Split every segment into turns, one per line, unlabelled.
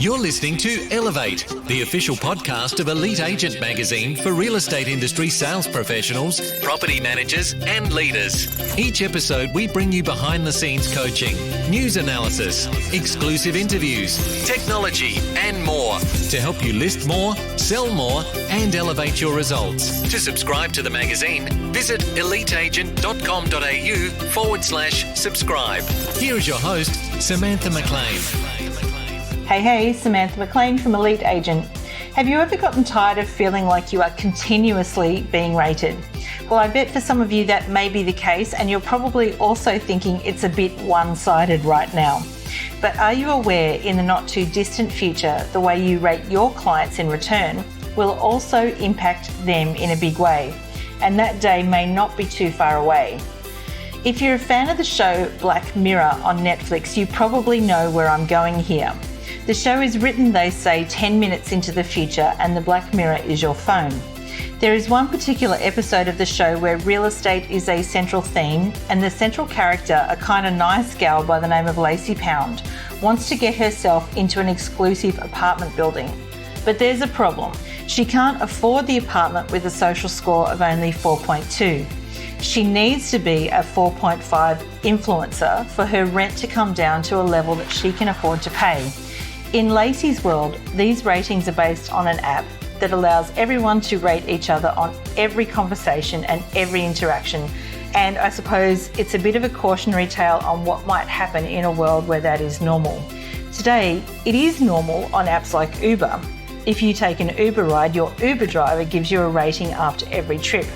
You're listening to Elevate, the official podcast of Elite Agent magazine for real estate industry sales professionals, property managers, and leaders. Each episode, we bring you behind-the-scenes coaching, news analysis, exclusive interviews, technology, and more to help you list more, sell more, and elevate your results. To subscribe to the magazine, visit eliteagent.com.au/subscribe. Here is your host, Samantha McLean.
Hey, Samantha McLean from Elite Agent. Have you ever gotten tired of feeling like you are continuously being rated? Well, I bet for some of you that may be the case, and you're probably also thinking it's a bit one-sided right now. But are you aware in the not too distant future, the way you rate your clients in return will also impact them in a big way? And that day may not be too far away. If you're a fan of the show Black Mirror on Netflix, you probably know where I'm going here. The show is written, they say, 10 minutes into the future, and the Black Mirror is your phone. There is one particular episode of the show where real estate is a central theme, and the central character, a kind of nice gal by the name of Lacey Pound, wants to get herself into an exclusive apartment building. But there's a problem. She can't afford the apartment with a social score of only 4.2. She needs to be a 4.5 influencer for her rent to come down to a level that she can afford to pay. In Lacey's world, these ratings are based on an app that allows everyone to rate each other on every conversation and every interaction. And I suppose it's a bit of a cautionary tale on what might happen in a world where that is normal. Today, it is normal on apps like Uber. If you take an Uber ride, your Uber driver gives you a rating after every trip.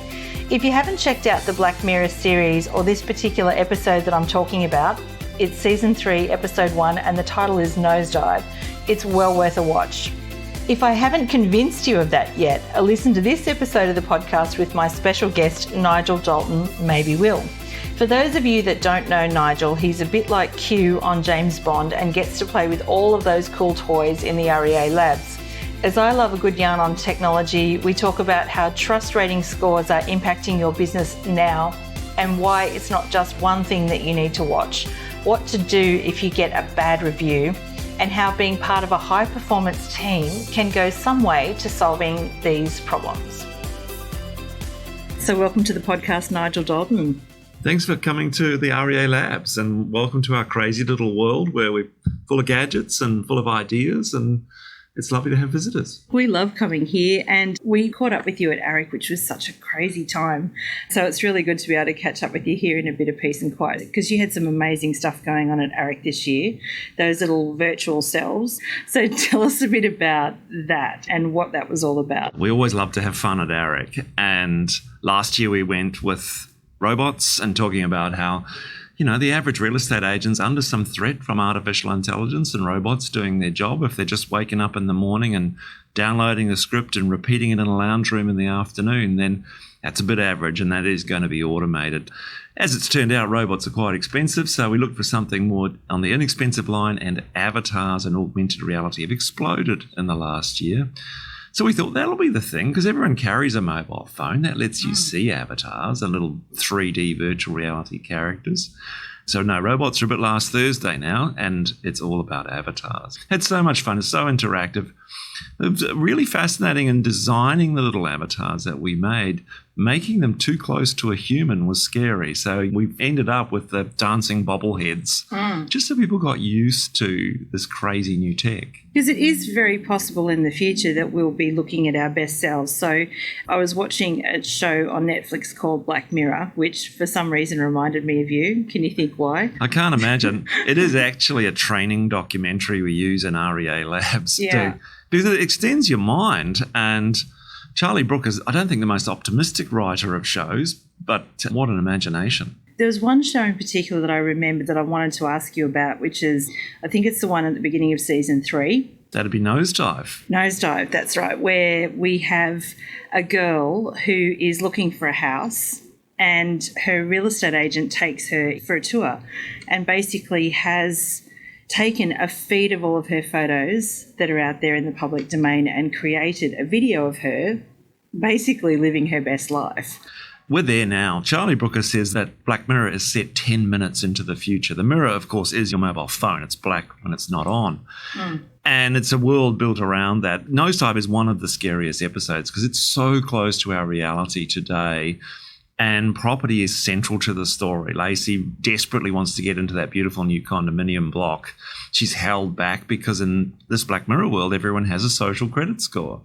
If you haven't checked out the Black Mirror series or this particular episode that I'm talking about, it's season 3, episode 1, and the title is Nosedive. It's well worth a watch. If I haven't convinced you of that yet, a listen to this episode of the podcast with my special guest, Nigel Dalton, maybe will. For those of you that don't know Nigel, he's a bit like Q on James Bond and gets to play with all of those cool toys in the REA labs. As I love a good yarn on technology, we talk about how trust rating scores are impacting your business now and why it's not just one thing that you need to watch, what to do if you get a bad review, and how being part of a high-performance team can go some way to solving these problems. So welcome to the podcast, Nigel Dalton.
Thanks for coming to the REA Labs, and welcome to our crazy little world where we're full of gadgets and full of ideas, and it's lovely to have visitors.
We love coming here, and we caught up with you at ARIC, which was such a crazy time. So it's really good to be able to catch up with you here in a bit of peace and quiet, because you had some amazing stuff going on at ARIC this year, those little virtual selves. So tell us a bit about that and what that was all about.
We always love to have fun at ARIC, and last year we went with robots and talking about how the average real estate agent's under some threat from artificial intelligence and robots doing their job. If they're just waking up in the morning and downloading a script and repeating it in a lounge room in the afternoon, then that's a bit average, and that is going to be automated. As it's turned out, robots are quite expensive, so we looked for something more on the inexpensive line, and avatars and augmented reality have exploded in the last year. So we thought that'll be the thing, because everyone carries a mobile phone that lets you see avatars and little 3D virtual reality characters. So no, robots are a bit last Thursday now, and it's all about avatars. Had so much fun. It's so interactive. It was really fascinating in designing the little avatars that we made. Making them too close to a human was scary. So we ended up with the dancing bobbleheads, just so people got used to this crazy new tech.
Because it is very possible in the future that we'll be looking at our best selves. So I was watching a show on Netflix called Black Mirror, which for some reason reminded me of you. Can you think why?
I can't imagine. It is actually a training documentary we use in REA Labs because it extends your mind. And Charlie Brooke is, I don't think, the most optimistic writer of shows, but what an imagination.
There was one show in particular that I remembered that I wanted to ask you about, which is, I think it's the one at the beginning of season 3.
That'd be Nosedive.
Nosedive, that's right, where we have a girl who is looking for a house, and her real estate agent takes her for a tour and basically has taken a feed of all of her photos that are out there in the public domain and created a video of her basically living her best life.
We're there now. Charlie Brooker says that Black Mirror is set 10 minutes into the future. The mirror, of course, is your mobile phone. It's black when it's not on. And it's a world built around that. Nosedive is one of the scariest episodes because it's so close to our reality today. And property is central to the story. Lacey desperately wants to get into that beautiful new condominium block. She's held back because in this Black Mirror world, everyone has a social credit score.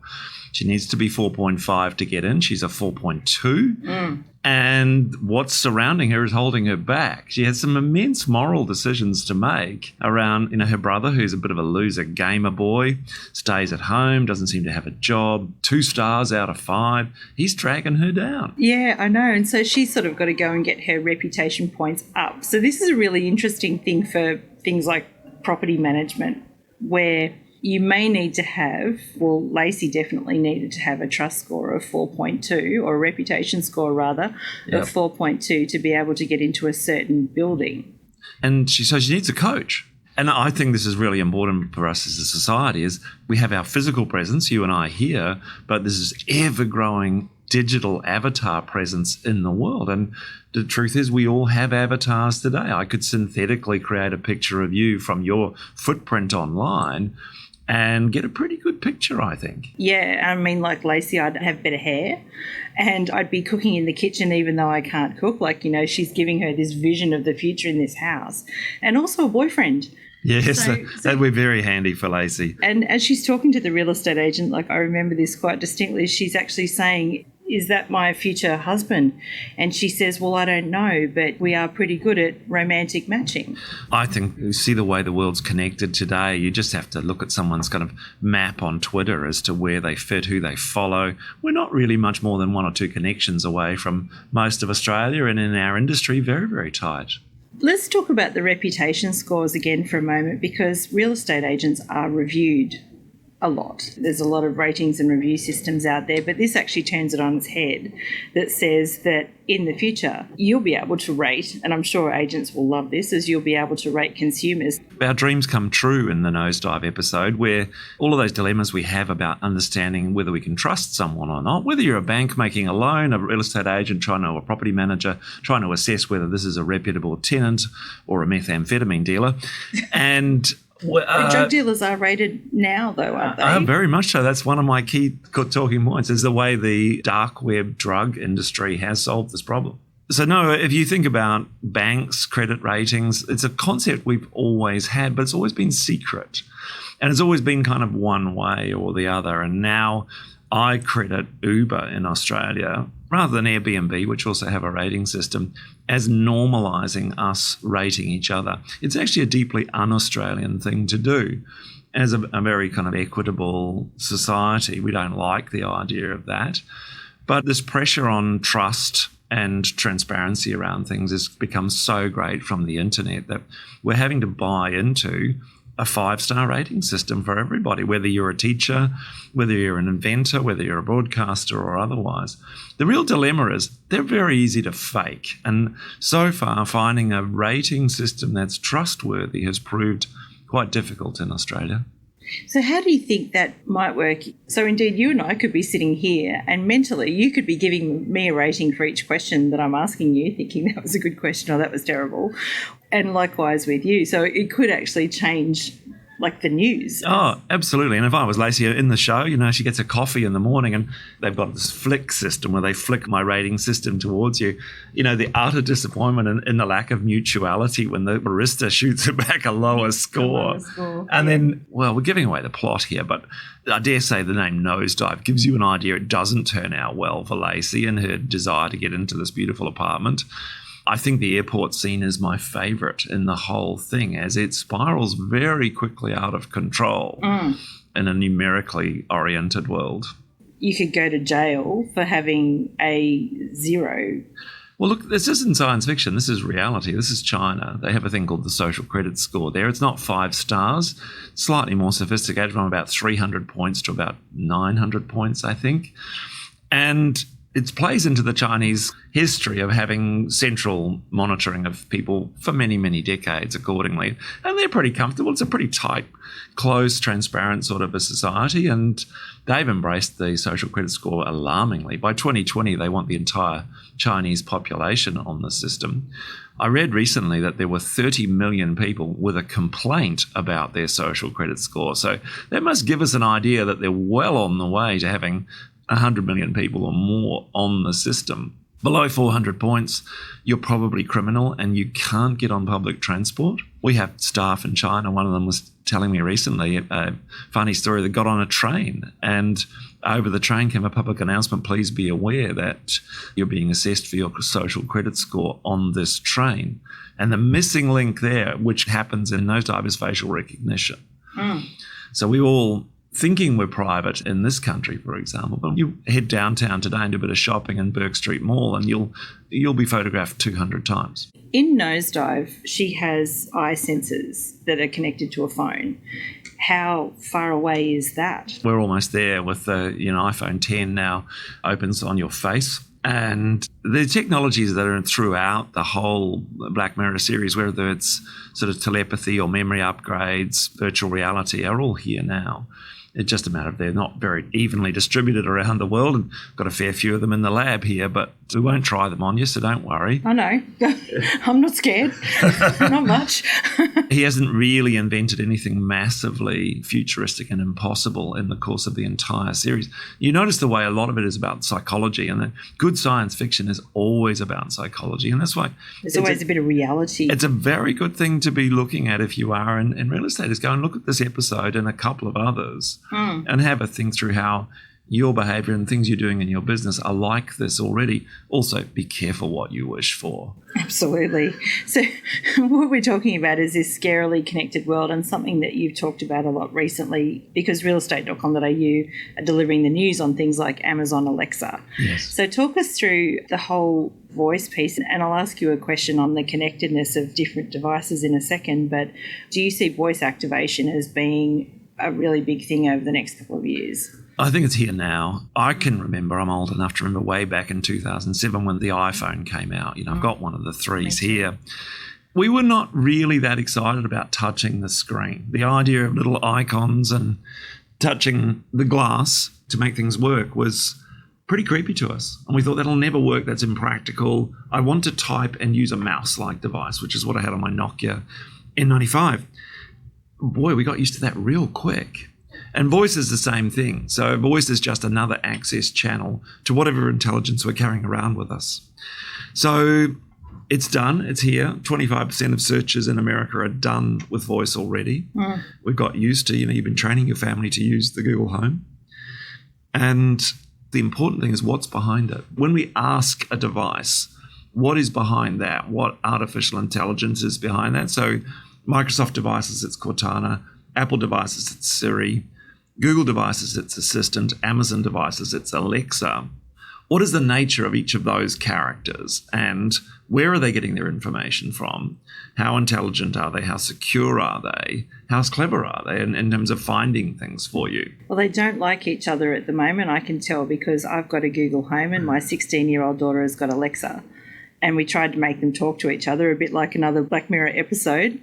She needs to be 4.5 to get in. She's a 4.2. And what's surrounding her is holding her back. She has some immense moral decisions to make around, her brother, who's a bit of a loser gamer boy, stays at home, doesn't seem to have a job, 2 stars out of 5. He's dragging her down.
Yeah, I know. And so she's sort of got to go and get her reputation points up. So this is a really interesting thing for things like property management, where you may need to have, Lacey definitely needed to have a trust score of 4.2, or a reputation score rather, of 4.2 to be able to get into a certain building.
And she needs a coach. And I think this is really important for us as a society, is we have our physical presence, you and I here, but this is ever-growing digital avatar presence in the world. And the truth is we all have avatars today. I could synthetically create a picture of you from your footprint online and get a pretty good picture, I think.
Yeah, I mean, like Lacey, I'd have better hair and I'd be cooking in the kitchen even though I can't cook. Like, she's giving her this vision of the future in this house, and also a boyfriend.
Yes, that'd be very handy for Lacey.
And as she's talking to the real estate agent, like I remember this quite distinctly, she's actually saying, "Is that my future husband?" And she says, "Well, I don't know, but we are pretty good at romantic matching."
I think you see the way the world's connected today. You just have to look at someone's kind of map on Twitter as to where they fit, who they follow. We're not really much more than 1 or 2 connections away from most of Australia, and in our industry, very, very tight.
Let's talk about the reputation scores again for a moment, because real estate agents are reviewed a lot. There's a lot of ratings and review systems out there, but this actually turns it on its head, that says that in the future you'll be able to rate, and I'm sure agents will love this, as you'll be able to rate consumers.
Our dreams come true in the Nosedive episode, where all of those dilemmas we have about understanding whether we can trust someone or not, whether you're a bank making a loan, a real estate agent, a property manager, trying to assess whether this is a reputable tenant or a methamphetamine dealer. And
drug dealers are rated now, though, aren't they?
Very much so. That's one of my key talking points, is the way the dark web drug industry has solved this problem. So, no, if you think about banks, credit ratings, it's a concept we've always had, but it's always been secret. And it's always been kind of one way or the other. And now I credit Uber in Australia, rather than Airbnb, which also have a rating system, as normalising us rating each other. It's actually a deeply un-Australian thing to do. As a very kind of equitable society, we don't like the idea of that. But this pressure on trust and transparency around things has become so great from the internet that we're having to buy into a 5-star rating system for everybody, whether you're a teacher, whether you're an inventor, whether you're a broadcaster or otherwise. The real dilemma is they're very easy to fake. And so far, finding a rating system that's trustworthy has proved quite difficult in Australia.
So how do you think that might work? So indeed, you and I could be sitting here and mentally you could be giving me a rating for each question that I'm asking you, thinking that was a good question or that was terrible. And likewise with you. So it could actually change like the news.
Oh, absolutely. And if I was Lacey in the show, she gets a coffee in the morning and they've got this flick system where they flick my rating system towards you. The utter disappointment in the lack of mutuality when the barista shoots it back a lower score. And then, we're giving away the plot here, but I dare say the name Nosedive gives you an idea it doesn't turn out well for Lacey and her desire to get into this beautiful apartment. I think the airport scene is my favourite in the whole thing, as it spirals very quickly out of control in a numerically oriented world.
You could go to jail for having a 0.
Well, look, this isn't science fiction. This is reality. This is China. They have a thing called the social credit score there. It's not 5 stars, slightly more sophisticated, from about 300 points to about 900 points, I think. And it plays into the Chinese history of having central monitoring of people for many, many decades accordingly. And they're pretty comfortable. It's a pretty tight, close, transparent sort of a society. And they've embraced the social credit score alarmingly. By 2020, they want the entire Chinese population on the system. I read recently that there were 30 million people with a complaint about their social credit score. So that must give us an idea that they're well on the way to having 100 million people or more on the system. Below 400 points, you're probably criminal and you can't get on public transport. We have staff in China. One of them was telling me recently a funny story. They got on a train and over the train came a public announcement, please be aware that you're being assessed for your social credit score on this train. And the missing link there, which happens in those types, is facial recognition. So we all thinking we're private in this country, for example, but you head downtown today and do a bit of shopping in Burke Street Mall and you'll be photographed 200 times.
In Nosedive, she has eye sensors that are connected to a phone. How far away is that?
We're almost there with the iPhone 10 now opens on your face. And the technologies that are throughout the whole Black Mirror series, whether it's sort of telepathy or memory upgrades, virtual reality, are all here now. It's just a matter of they're not very evenly distributed around the world, and got a fair few of them in the lab here, but we won't try them on you, so don't worry.
I know. I'm not scared. Not much.
He hasn't really invented anything massively futuristic and impossible in the course of the entire series. You notice the way a lot of it is about psychology, and the good science fiction is always about psychology, and that's why
there's always a bit of reality.
It's a very good thing to be looking at if you are in real estate, is go and look at this episode and a couple of others and have a think through how your behaviour and things you're doing in your business are like this already. Also, be careful what you wish for.
Absolutely. So what we're talking about is this scarily connected world, and something that you've talked about a lot recently, because realestate.com.au are delivering the news on things like Amazon Alexa.
Yes.
So talk us through the whole voice piece, and I'll ask you a question on the connectedness of different devices in a second, but do you see voice activation as being a really big thing over the next couple of years?
I think it's here now. I can remember, I'm old enough to remember way back in 2007 when the iPhone came out. I've got one of the threes here. We were not really that excited about touching the screen. The idea of little icons and touching the glass to make things work was pretty creepy to us. And we thought that'll never work, that's impractical. I want to type and use a mouse-like device, which is what I had on my Nokia N95. Boy, we got used to that real quick. And voice is the same thing. So voice is just another access channel to whatever intelligence we're carrying around with us. So it's done. It's here. 25% of searches in America are done with voice already. We've got used to, you've been training your family to use the Google Home. And the important thing is what's behind it. When we ask a device, what is behind that? What artificial intelligence is behind that? So Microsoft devices, it's Cortana. Apple devices, it's Siri. Google devices, it's Assistant. Amazon devices, it's Alexa. What is the nature of each of those characters, and where are they getting their information from? How intelligent are they? How secure are they? How clever are they in terms of finding things for you?
Well, they don't like each other at the moment, I can tell, because I've got a Google Home and my 16-year-old daughter has got Alexa. And we tried to make them talk to each other, a bit like another Black Mirror episode.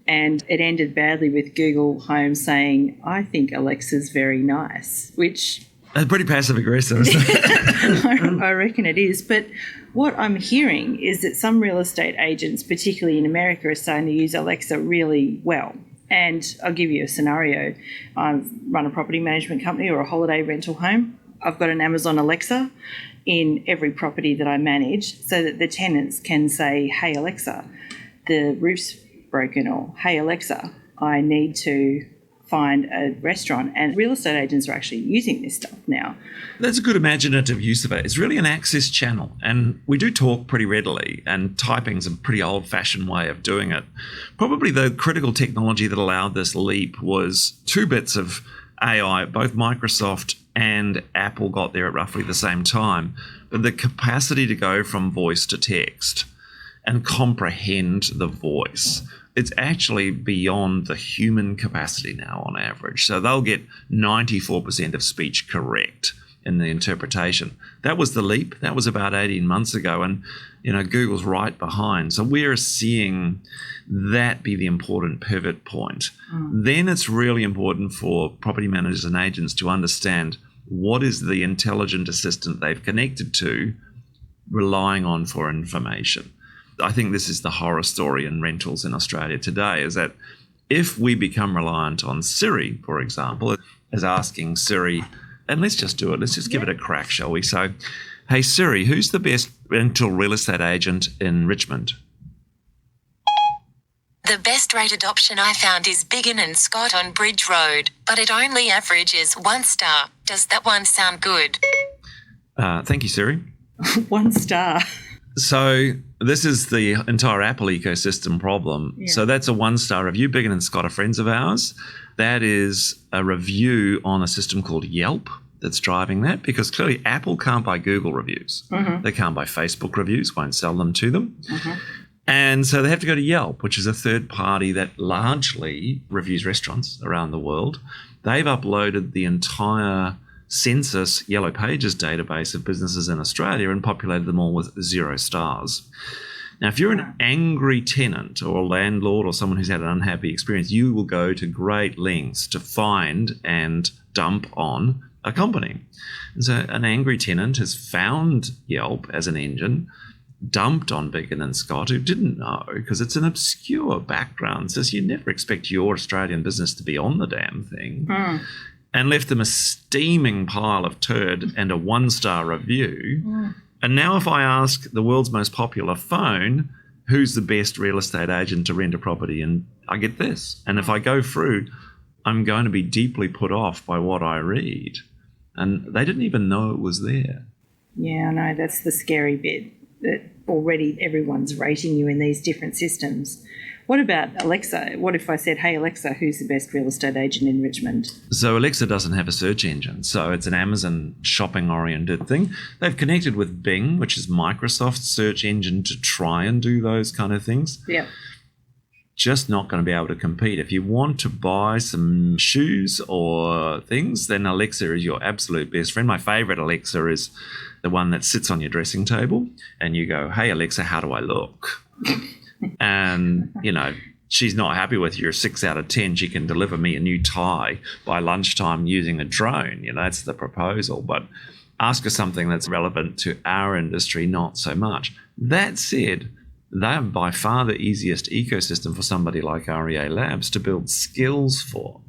And it ended badly with Google Home saying, I think Alexa's very nice, which...
That's pretty passive-aggressive, isn't it?
I reckon it is. But what I'm hearing is that some real estate agents, particularly in America, are starting to use Alexa really well. And I'll give you a scenario. I run a property management company or a holiday rental home. I've got an Amazon Alexa in every property that I manage so that the tenants can say, hey, Alexa, the roof's broken, or hey, Alexa, I need to find a restaurant. And real estate agents are actually using this stuff now.
That's a good imaginative use of it. It's really an access channel, and we do talk pretty readily, and typing's a pretty old-fashioned way of doing it. Probably the critical technology that allowed this leap was 2 bits of AI. Both Microsoft and Apple got there at roughly the same time, but the capacity to go from voice to text and comprehend the voice, it's actually beyond the human capacity now on average. So they'll get 94% of speech correct in the interpretation. That was the leap. That was about 18 months ago. And, Google's right behind. So we're seeing that be the important pivot point. Then it's really important for property managers and agents to understand what is the intelligent assistant they've connected to relying on for information. I think this is the horror story in rentals in Australia today, is that if we become reliant on Siri, for example, as asking Siri, and let's just do it, let's just give it a crack, shall we? So, hey Siri, who's the best rental real estate agent in Richmond?
The best rated option I found is Biggin and Scott on Bridge Road, but it only averages 1 star. Does that one sound good?
Thank you, Siri.
1 star.
So this is the entire Apple ecosystem problem. Yeah. So that's a 1-star review. Biggin and Scott are friends of ours. That is a review on a system called Yelp that's driving that, because clearly Apple can't buy Google reviews. They can't buy Facebook reviews, won't sell them to them. And so they have to go to Yelp, which is a third party that largely reviews restaurants around the world. They've uploaded the entire Census Yellow Pages database of businesses in Australia and populated them all with 0 stars. Now, if you're an angry tenant or a landlord or someone who's had an unhappy experience, you will go to great lengths to find and dump on a company. And so an angry tenant has found Yelp as an engine, dumped on Biggin and Scott, who didn't know, because it's an obscure background. So you never expect your Australian business to be on the damn thing. And left them a steaming pile of turd and a 1-star review. And now if I ask the world's most popular phone, who's the best real estate agent to rent a property, and I get this. And if I go through, I'm going to be deeply put off by what I read. And they didn't even know it was there.
Yeah, I know. That's the scary bit, that already everyone's rating you in these different systems. What about Alexa? What if I said, hey, Alexa, who's the best real estate agent in Richmond?
So Alexa doesn't have a search engine. So it's an Amazon shopping-oriented thing. They've connected with Bing, which is Microsoft's search engine, to try and do those kind of things.
Yeah.
Just not going to be able to compete. If you want to buy some shoes or things, then Alexa is your absolute best friend. My favourite Alexa is the one that sits on your dressing table and you go, hey, Alexa, how do I look? And, she's not happy with your 6 out of 10. She can deliver me a new tie by lunchtime using a drone. That's the proposal. But ask her something that's relevant to our industry, not so much. That said, they're by far the easiest ecosystem for somebody like REA Labs to build skills for.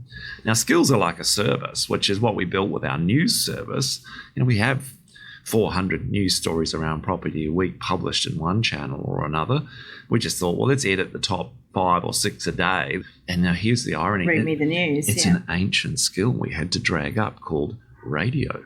Now, skills are like a service, which is what we built with our news service. We have 400 news stories around property a week published in one channel or another. We just thought, well, let's edit the top 5 or 6 a day. And now here's the irony.
Read me the news.
It's an ancient skill we had to drag up called radio.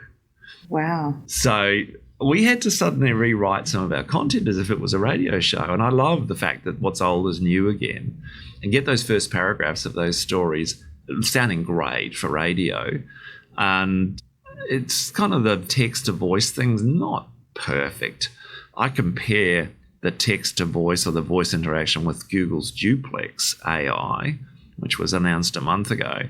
Wow.
So we had to suddenly rewrite some of our content as if it was a radio show. And I love the fact that what's old is new again. And get those first paragraphs of those stories sounding great for radio. And it's kind of the text-to-voice thing's not perfect. I compare the text-to-voice or the voice interaction with Google's Duplex AI, which was announced a month ago.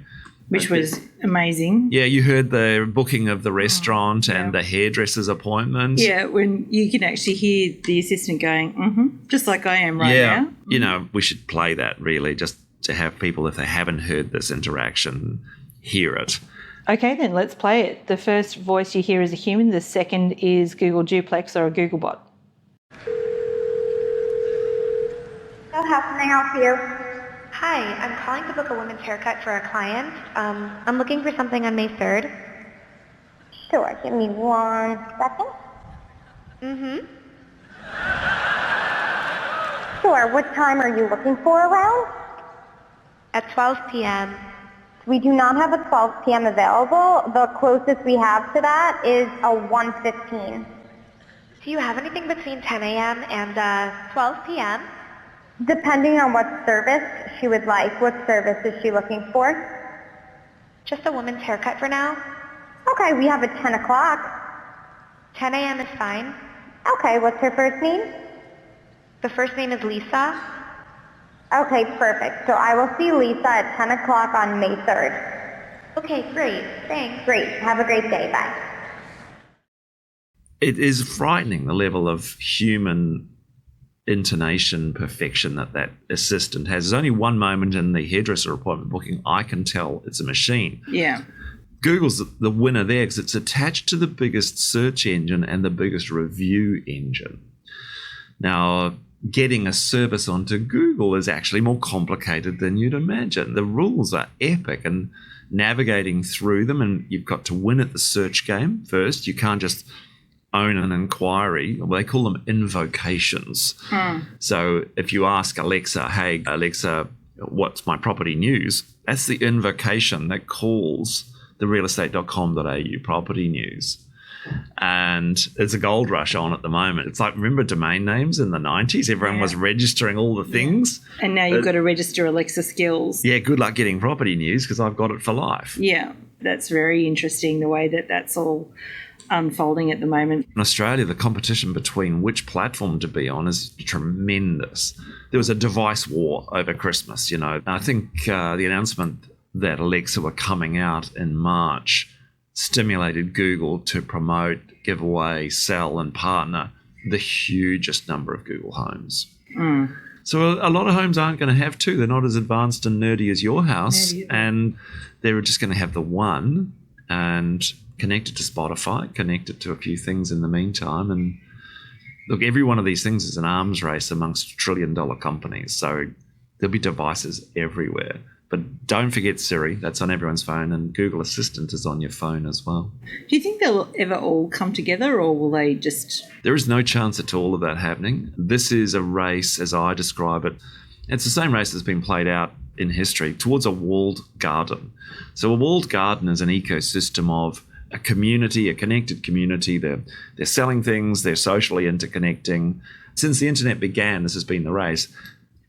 Which was amazing.
Yeah, you heard the booking of the restaurant and the hairdresser's appointment.
Yeah, when you can actually hear the assistant going, just like I am right now.
We should play that really, just to have people, if they haven't heard this interaction, hear it.
Okay, then let's play it. The first voice you hear is a human. The second is Google Duplex or a Google bot.
So how can I help you?
Hi, I'm calling to book a women's haircut for a client. I'm looking for something on May 3rd.
Sure, give me 1 second. Sure, what time are you looking for around?
At 12 p.m.
We do not have a 12 p.m. available. The closest we have to that is a 1:15.
Do you have anything between 10 a.m. and 12 p.m.?
Depending on what service she would like. What service is she looking for?
Just a woman's haircut for now.
Okay, we have a 10 o'clock.
10 a.m. is fine.
Okay, what's her first name?
The first name is Lisa.
Okay, perfect. So I will see Lisa at 10 o'clock on May 3rd.
Okay, great. Thanks.
Great. Have a great day. Bye.
it is frightening, the level of human intonation perfection that assistant has. There's only one moment in the hairdresser appointment booking I can tell it's a machine.
Yeah.
Google's the winner there because it's attached to the biggest search engine and the biggest review engine. Now, getting a service onto Google is actually more complicated than you'd imagine. The rules are epic, and navigating through them, and you've got to win at the search game first. You can't just own an inquiry. Well, they call them invocations. So if you ask Alexa, hey, Alexa, what's my property news? That's the invocation that calls the realestate.com.au property news. And there's a gold rush on at the moment. It's like, remember domain names in the 90s? Everyone was registering all the things.
And now you've got to register Alexa skills.
Yeah, good luck getting property news because I've got it for life.
Yeah, that's very interesting, the way that that's all unfolding at the moment.
In Australia, the competition between which platform to be on is tremendous. There was a device war over Christmas, I think the announcement that Alexa were coming out in March stimulated Google to promote, give away, sell and partner the hugest number of Google homes. So a lot of homes aren't going to have two. They're not as advanced and nerdy as your house, and they're just going to have the one and connected to Spotify, connected to a few things in the meantime. And look, every one of these things is an arms race amongst trillion-dollar companies. So there'll be devices everywhere. But don't forget Siri, that's on everyone's phone, and Google Assistant is on your phone as well.
Do you think they'll ever all come together, or will they just...
There is no chance at all of that happening. This is a race, as I describe it. It's the same race that's been played out in history towards a walled garden. So a walled garden is an ecosystem of a community, a connected community. They're selling things, they're socially interconnecting. Since the internet began, this has been the race.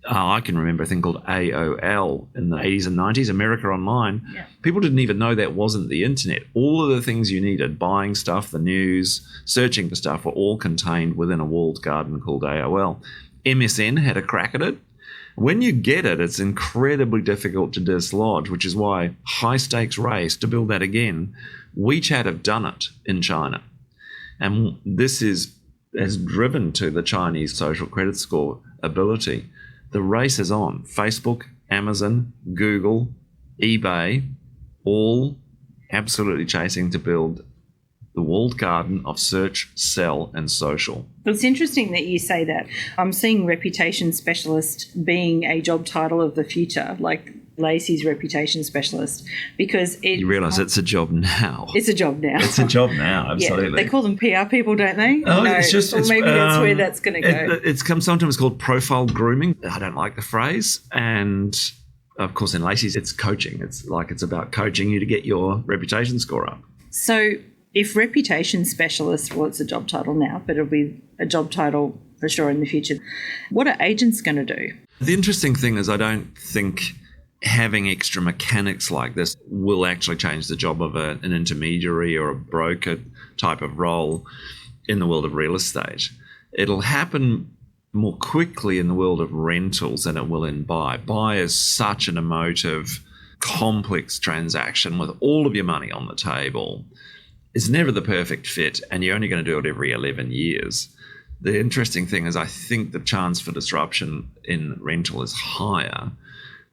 I can remember a thing called AOL in the 80s and 90s, America Online. Yeah. People didn't even know that wasn't the internet. All of the things you needed, buying stuff, the news, searching for stuff, were all contained within a walled garden called AOL. MSN had a crack at it. When you get it, it's incredibly difficult to dislodge, which is why high-stakes race to build that again. WeChat have done it in China. And this has driven to the Chinese social credit score ability. The race is on. Facebook, Amazon, Google, eBay, all absolutely chasing to build the walled garden of search, sell, and social.
It's interesting that you say that. I'm seeing reputation specialist being a job title of the future, like Lacey's reputation specialist, because
you realise it's a job now.
It's a job now.
It's a job now, absolutely.
Yeah, they call them PR people, don't they?
Oh, no, it's just...
maybe that's where that's going to go.
It's sometimes called profile grooming. I don't like the phrase. And, of course, in Lacey's, it's coaching. It's about coaching you to get your reputation score up.
So if reputation specialist, well, it's a job title now, but it'll be a job title for sure in the future, what are agents going to do?
The interesting thing is I don't think having extra mechanics like this will actually change the job of an intermediary or a broker type of role in the world of real estate. It'll happen more quickly in the world of rentals than it will in buy. Buy is such an emotive, complex transaction with all of your money on the table. It's never the perfect fit, and you're only going to do it every 11 years. The interesting thing is I think the chance for disruption in rental is higher,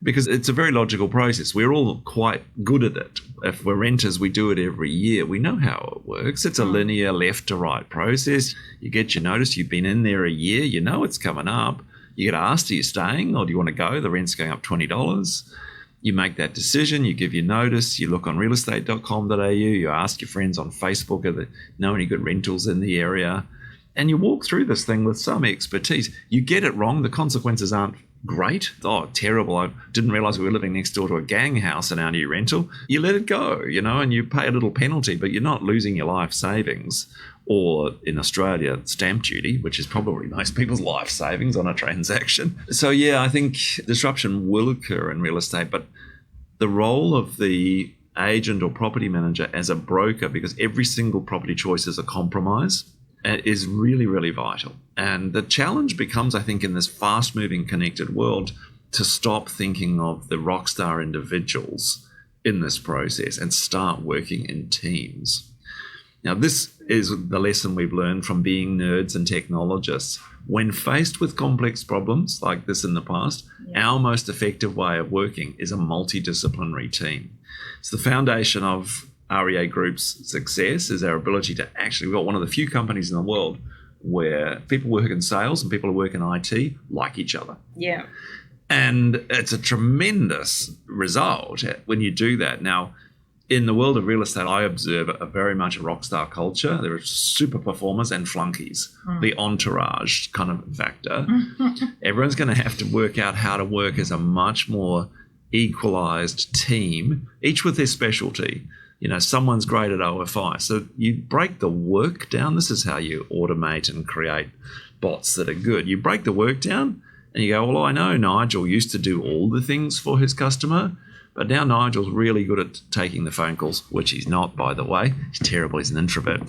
because it's a very logical process. We're all quite good at it. If we're renters, we do it every year. We know how it works. It's a linear left to right process. You get your notice. You've been in there a year. You know it's coming up. You get asked, are you staying or do you want to go? The rent's going up $20. You make that decision. You give your notice. You look on realestate.com.au. You ask your friends on Facebook, are there know any good rentals in the area? And you walk through this thing with some expertise. You get it wrong. The consequences aren't great. Oh, terrible. I didn't realise we were living next door to a gang house in our new rental. You let it go, and you pay a little penalty, but you're not losing your life savings, or in Australia, stamp duty, which is probably most people's life savings on a transaction. So, yeah, I think disruption will occur in real estate, but the role of the agent or property manager as a broker, because every single property choice is a compromise, is really, really vital. And the challenge becomes, I think, in this fast-moving, connected world, to stop thinking of the rock star individuals in this process and start working in teams. Now, this is the lesson we've learned from being nerds and technologists. When faced with complex problems like this in the past, our most effective way of working is a multidisciplinary team. It's the foundation of REA Group's success is our ability to actually, we've got one of the few companies in the world where people work in sales and people who work in IT like each other.
Yeah.
And it's a tremendous result when you do that. Now, in the world of real estate, I observe very much a rock star culture. There are super performers and flunkies, the entourage kind of factor. Everyone's going to have to work out how to work as a much more equalized team, each with their specialty. You know, someone's great at OFI. So you break the work down. This is how you automate and create bots that are good. You break the work down and you go, well, I know Nigel used to do all the things for his customer, but now Nigel's really good at taking the phone calls, which he's not, by the way. He's terrible. He's an introvert.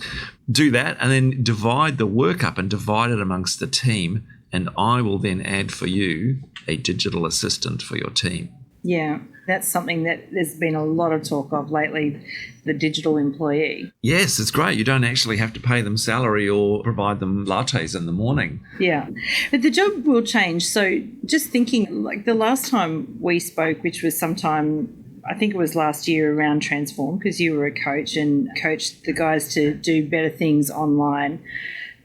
Do that and then divide the work up and divide it amongst the team. And I will then add for you a digital assistant for your team.
Yeah, that's something that there's been a lot of talk of lately, the digital employee.
Yes, it's great. You don't actually have to pay them salary or provide them lattes in the morning.
Yeah, but the job will change. So just thinking, like the last time we spoke, which was sometime, I think it was last year around Transform, because you were a coach and coached the guys to do better things online.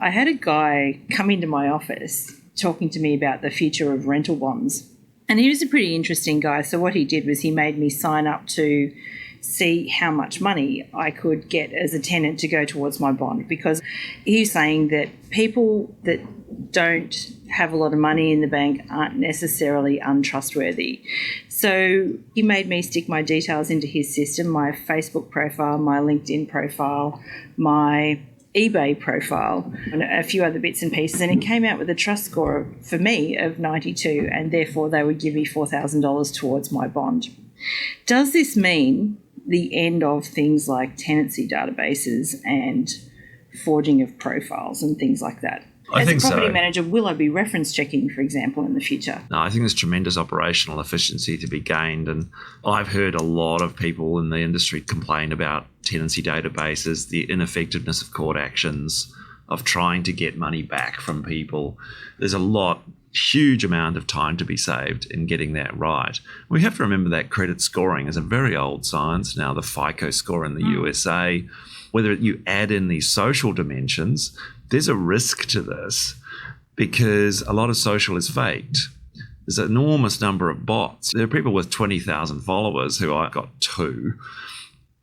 I had a guy come into my office talking to me about the future of rental bonds. And he was a pretty interesting guy. So what he did was he made me sign up to see how much money I could get as a tenant to go towards my bond, because he's saying that people that don't have a lot of money in the bank aren't necessarily untrustworthy. So he made me stick my details into his system, my Facebook profile, my LinkedIn profile, my eBay profile and a few other bits and pieces, and it came out with a trust score for me of 92, and therefore they would give me $4,000 towards my bond. Does this mean the end of things like tenancy databases and forging of profiles and things like that?
I think
as a property
so.
manager, will I be reference checking, for example, in the future?
No, I think there's tremendous operational efficiency to be gained. And I've heard a lot of people in the industry complain about tenancy databases, the ineffectiveness of court actions, of trying to get money back from people. There's a huge amount of time to be saved in getting that right. We have to remember that credit scoring is a very old science now, the FICO score in the USA. Whether you add in these social dimensions, there's a risk to this because a lot of social is faked. There's an enormous number of bots. There are people with 20,000 followers who I got 2.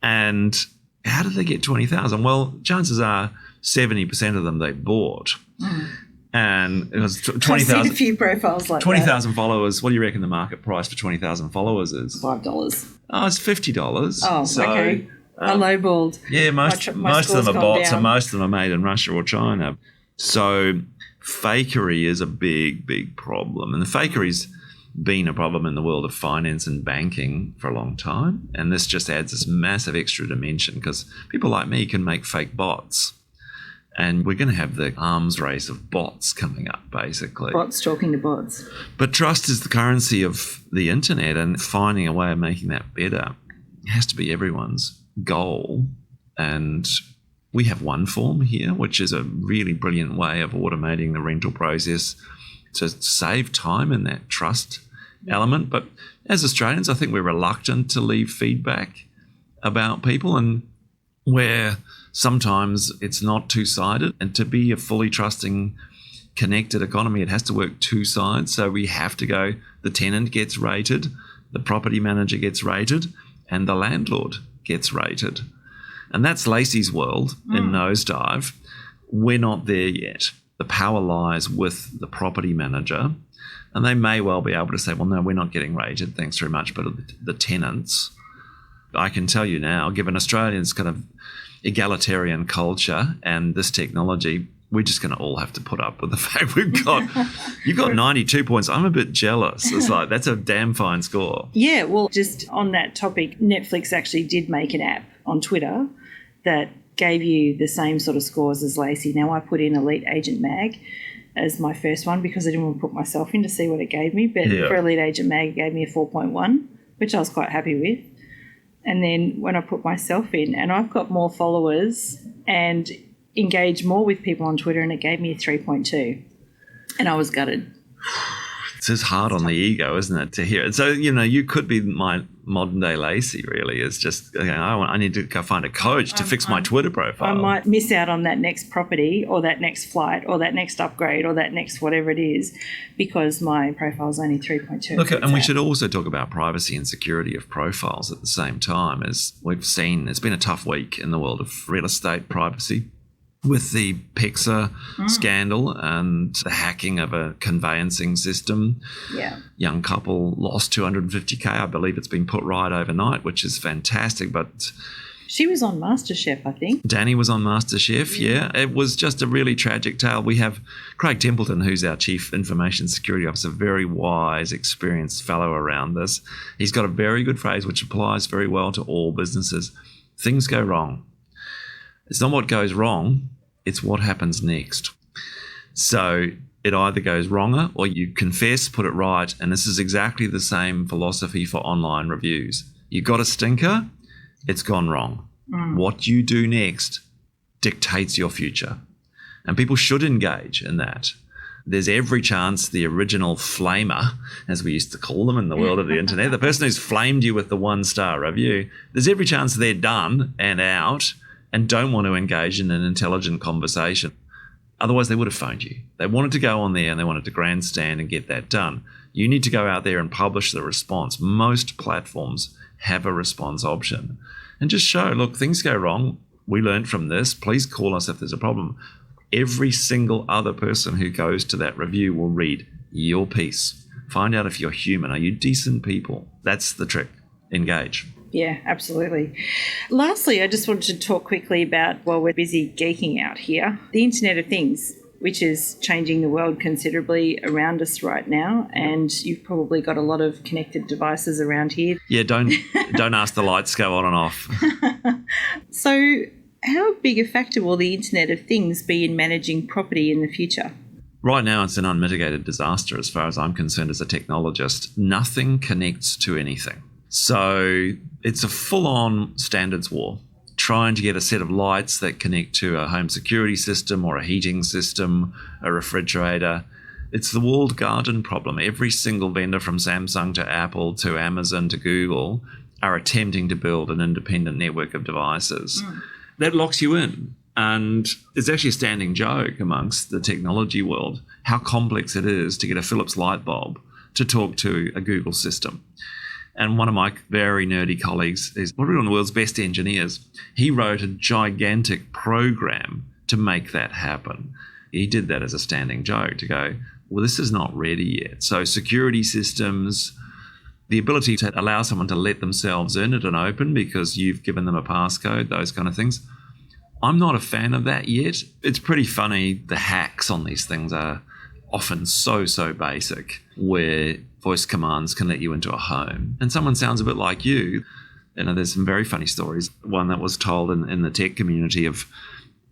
And how did they get 20,000? Well, chances are 70% of them they bought. And it was 20,000.
I've seen a few profiles like
20,000 followers. What do you reckon the market price for 20,000 followers is?
$5.
Oh, it's $50.
Oh,
so,
okay. I lowballed.
Yeah, most of them are bots and most of them are made in Russia or China. So fakery is a big, big problem. And the fakery's been a problem in the world of finance and banking for a long time. And this just adds this massive extra dimension because people like me can make fake bots. And we're going to have the arms race of bots coming up, basically.
Bots talking to bots.
But trust is the currency of the internet, and finding a way of making that better has to be everyone's goal. And we have OneForm here, which is a really brilliant way of automating the rental process to save time in that trust element. But as Australians, I think we're reluctant to leave feedback about people, and where sometimes it's not two-sided. And to be a fully trusting, connected economy, it has to work two sides. So we have to go, the tenant gets rated, the property manager gets rated, and the landlord gets rated. And that's Lacey's world in Nosedive. We're not there yet. The power lies with the property manager, and they may well be able to say, well, no, we're not getting rated, thanks very much, but the tenants. I can tell you now, given Australians' kind of egalitarian culture and this technology, we're just going to all have to put up with the fact you've got 92 points. I'm a bit jealous. It's like, that's a damn fine score.
Yeah, well, just on that topic, Netflix actually did make an app on Twitter that gave you the same sort of scores as Lacey. Now, I put in Elite Agent Mag as my first one because I didn't want to put myself in to see what it gave me. But for Elite Agent Mag, it gave me a 4.1, which I was quite happy with. And then when I put myself in, and I've got more followers, and engage more with people on Twitter, and it gave me a 3.2. And I was gutted.
It's just hard on the ego, isn't it, to hear it? So, you could be my modern day Lacey, really. It's just, I need to go find a coach to fix my Twitter profile.
I might miss out on that next property or that next flight or that next upgrade or that next whatever it is because my profile's only 3.2.
Look, and we should also talk about privacy and security of profiles at the same time. As we've seen, it's been a tough week in the world of real estate privacy, with the Pixar scandal and the hacking of a conveyancing system.
Yeah.
Young couple lost $250K. I believe it's been put right overnight, which is fantastic. But
she was on MasterChef, I think.
Danny was on MasterChef, yeah. It was just a really tragic tale. We have Craig Templeton, who's our Chief Information Security Officer, very wise, experienced fellow around this. He's got a very good phrase which applies very well to all businesses. Things go wrong. It's not what goes wrong, it's what happens next. So it either goes wronger or you confess, put it right, and this is exactly the same philosophy for online reviews. You got a stinker, it's gone wrong. What you do next dictates your future. And people should engage in that. There's every chance the original flamer, as we used to call them in the world of the internet, the person who's flamed you with the 1-star review, there's every chance they're done and out and don't want to engage in an intelligent conversation. Otherwise, they would have phoned you. They wanted to go on there and they wanted to grandstand and get that done. You need to go out there and publish the response. Most platforms have a response option. And just show, look, things go wrong. We learned from this. Please call us if there's a problem. Every single other person who goes to that review will read your piece. Find out if you're human. Are you decent people? That's the trick. Engage.
Yeah, absolutely. Lastly, I just wanted to talk quickly about, while we're busy geeking out here, the Internet of Things, which is changing the world considerably around us right now. And you've probably got a lot of connected devices around here.
Yeah, don't ask the lights go on and off.
So how big a factor will the Internet of Things be in managing property in the future?
Right now, it's an unmitigated disaster as far as I'm concerned as a technologist. Nothing connects to anything. So it's a full-on standards war, trying to get a set of lights that connect to a home security system or a heating system, a refrigerator. It's the walled garden problem. Every single vendor from Samsung to Apple to Amazon to Google are attempting to build an independent network of devices. That locks you in. And it's actually a standing joke amongst the technology world how complex it is to get a Philips light bulb to talk to a Google system. And one of my very nerdy colleagues is probably one of the world's best engineers. He wrote a gigantic program to make that happen. He did that as a standing joke to go, well, this is not ready yet. So security systems, the ability to allow someone to let themselves in at an open because you've given them a passcode, those kind of things. I'm not a fan of that yet. It's pretty funny. The hacks on these things are often so basic, where voice commands can let you into a home. And someone sounds a bit like you. There's some very funny stories. One that was told in the tech community of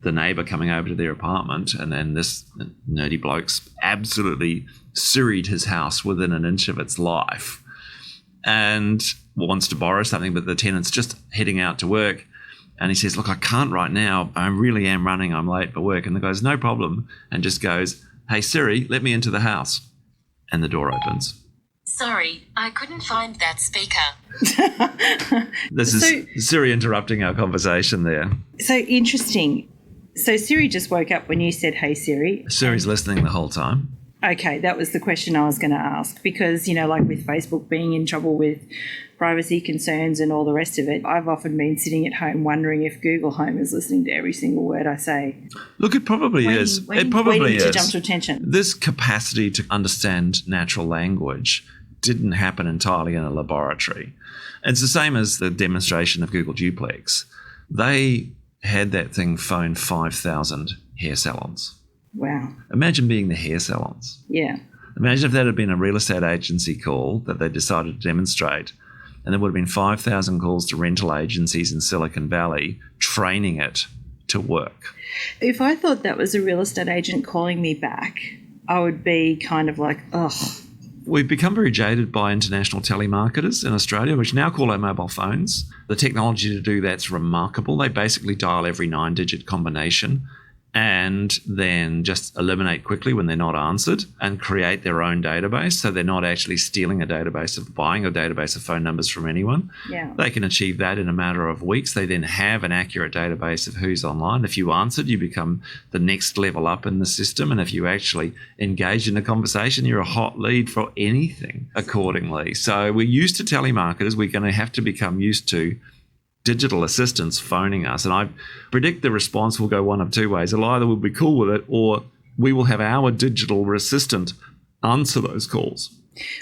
the neighbour coming over to their apartment, and then this nerdy bloke's absolutely Siri'd his house within an inch of its life and wants to borrow something, but the tenant's just heading out to work. And he says, look, I can't right now. I really am running. I'm late for work. And the guy's, no problem. And just goes, hey, Siri, let me into the house. And the door opens.
Sorry, I couldn't find that speaker.
This is Siri interrupting our conversation there.
So interesting. So Siri just woke up when you said, hey, Siri.
Siri's listening the whole time.
Okay, that was the question I was going to ask because, like with Facebook being in trouble with privacy concerns and all the rest of it, I've often been sitting at home wondering if Google Home is listening to every single word I say.
Look, it probably is. It probably is.
To jump to attention.
This capacity to understand natural language didn't happen entirely in a laboratory. It's the same as the demonstration of Google Duplex. They had that thing phone 5,000 hair salons.
Wow.
Imagine being the hair salons.
Yeah.
Imagine if that had been a real estate agency call that they decided to demonstrate, and there would have been 5,000 calls to rental agencies in Silicon Valley training it to work.
If I thought that was a real estate agent calling me back, I would be kind of like, ugh.
We've become very jaded by international telemarketers in Australia, which now call our mobile phones. The technology to do that's remarkable. They basically dial every 9-digit combination and then just eliminate quickly when they're not answered and create their own database. So they're not actually stealing buying a database of phone numbers from anyone.
Yeah.
They can achieve that in a matter of weeks. They then have an accurate database of who's online. If you answered, you become the next level up in the system. And if you actually engage in a conversation, you're a hot lead for anything accordingly. So we're used to telemarketers. We're going to have to become used to digital assistants phoning us. And I predict the response will go one of two ways. Either we'll be cool with it, or we will have our digital assistant answer those calls.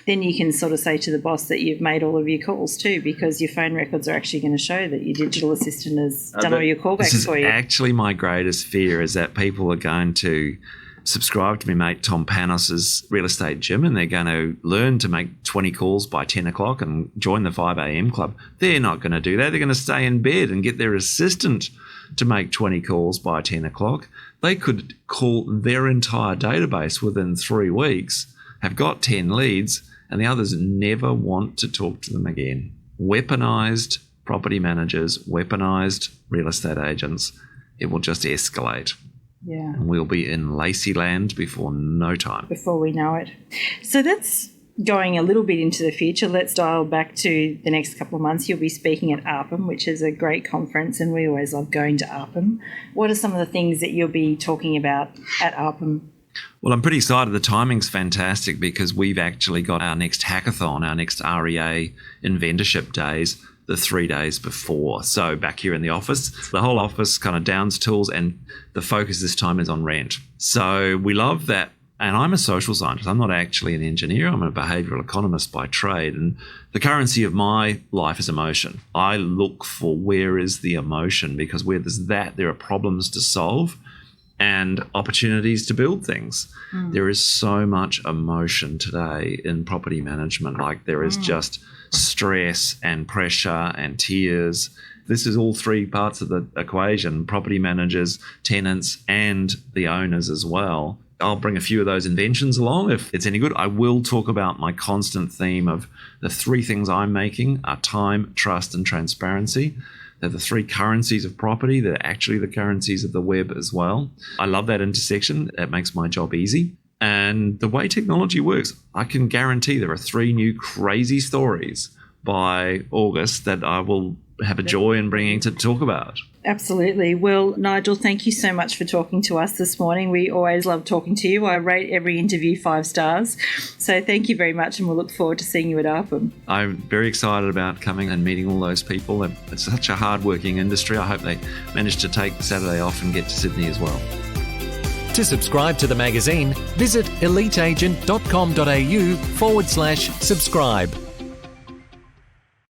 Then you can sort of say to the boss that you've made all of your calls too, because your phone records are actually going to show that your digital assistant has done all your callbacks for you.
This is actually my greatest fear, is that people are going to subscribe to my mate Tom Panos's real estate gym, and they're going to learn to make 20 calls by 10 o'clock and join the 5 a.m. club. They're not going to do that. They're going to stay in bed and get their assistant to make 20 calls by 10 o'clock. They could call their entire database within 3 weeks, have got 10 leads, and the others never want to talk to them again. Weaponized property managers, weaponized real estate agents. It will just escalate.
Yeah.
And we'll be in Lacey land before no time.
Before we know it. So that's going a little bit into the future. Let's dial back to the next couple of months. You'll be speaking at ARPM, which is a great conference, and we always love going to ARPM. What are some of the things that you'll be talking about at ARPM?
Well, I'm pretty excited. The timing's fantastic because we've actually got our next hackathon, our next REA Inventorship days, the 3 days before. So back here in the office, the whole office kind of downs tools, and the focus this time is on rent. So we love that. And I'm a social scientist. I'm not actually an engineer. I'm a behavioral economist by trade. And the currency of my life is emotion. I look for where is the emotion, because where there's that, there are problems to solve and opportunities to build things. There is so much emotion today in property management. Like there is just stress and pressure and tears. This is all 3 parts of the equation: property managers, tenants, and the owners as well. I'll bring a few of those inventions along if it's any good. I will talk about my constant theme of the 3 things I'm making are time, trust, and transparency. They're the 3 currencies of property. They're actually the currencies of the web as well. I love that intersection. It makes my job easy. And the way technology works, I can guarantee there are 3 new crazy stories by August that I will have a joy in bringing to talk about.
Absolutely. Well, Nigel, thank you so much for talking to us this morning. We always love talking to you. I rate every interview 5 stars. So thank you very much, and we'll look forward to seeing you at ARPM. I'm very excited about coming and meeting all those people. It's such a hard-working industry. I hope they manage to take the Saturday off and get to Sydney as well.
To subscribe to the magazine, visit eliteagent.com.au/subscribe.